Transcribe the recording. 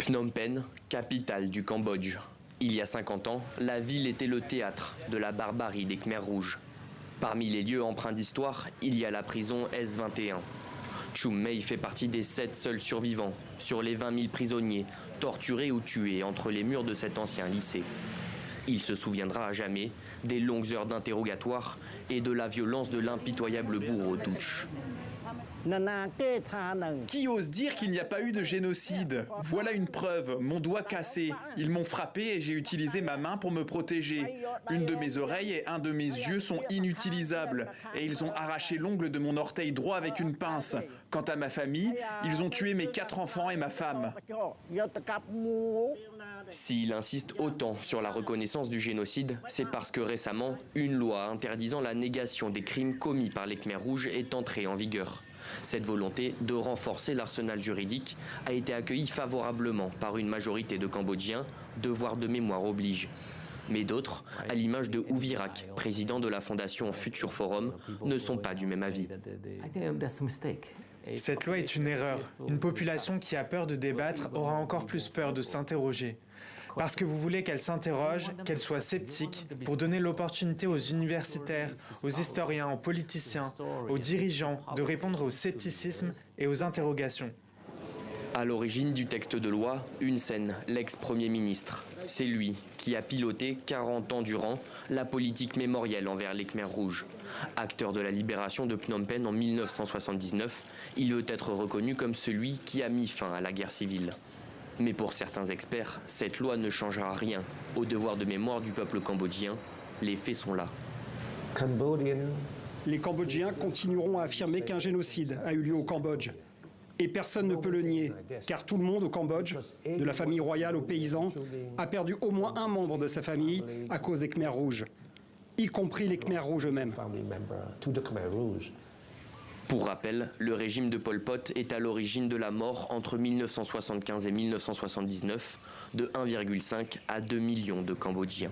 Phnom Penh, capitale du Cambodge. Il y a 50 ans, la ville était le théâtre de la barbarie des Khmers rouges. Parmi les lieux empreints d'histoire, il y a la prison S21. Chum Mei fait partie des 7 seuls survivants sur les 20 000 prisonniers torturés ou tués entre les murs de cet ancien lycée. Il se souviendra à jamais des longues heures d'interrogatoire et de la violence de l'impitoyable bourreau Touch. Qui ose dire qu'il n'y a pas eu de génocide? Voilà une preuve, mon doigt cassé. Ils m'ont frappé et j'ai utilisé ma main pour me protéger. Une de mes oreilles et un de mes yeux sont inutilisables. Et ils ont arraché l'ongle de mon orteil droit avec une pince. Quant à ma famille, ils ont tué mes 4 enfants et ma femme. S'il insiste autant sur la reconnaissance du génocide, c'est parce que récemment, une loi interdisant la négation des crimes commis par les Khmers rouges est entrée en vigueur. Cette volonté de renforcer l'arsenal juridique a été accueillie favorablement par une majorité de Cambodgiens, devoir de mémoire oblige. Mais d'autres, à l'image de Ouvirak, président de la fondation Future Forum, ne sont pas du même avis. Cette loi est une erreur. Une population qui a peur de débattre aura encore plus peur de s'interroger. Parce que vous voulez qu'elle s'interroge, qu'elle soit sceptique, pour donner l'opportunité aux universitaires, aux historiens, aux politiciens, aux dirigeants de répondre au scepticisme et aux interrogations. À l'origine du texte de loi, Hun Sen, l'ex-premier ministre. C'est lui qui a piloté 40 ans durant la politique mémorielle envers les Khmers rouges. Acteur de la libération de Phnom Penh en 1979, il veut être reconnu comme celui qui a mis fin à la guerre civile. Mais pour certains experts, cette loi ne changera rien au devoir de mémoire du peuple cambodgien. Les faits sont là. Les Cambodgiens continueront à affirmer qu'un génocide a eu lieu au Cambodge. Et personne ne peut le nier, car tout le monde au Cambodge, de la famille royale aux paysans, a perdu au moins un membre de sa famille à cause des Khmers rouges, y compris les Khmers rouges eux-mêmes. Pour rappel, le régime de Pol Pot est à l'origine de la mort entre 1975 et 1979 de 1,5 à 2 millions de Cambodgiens.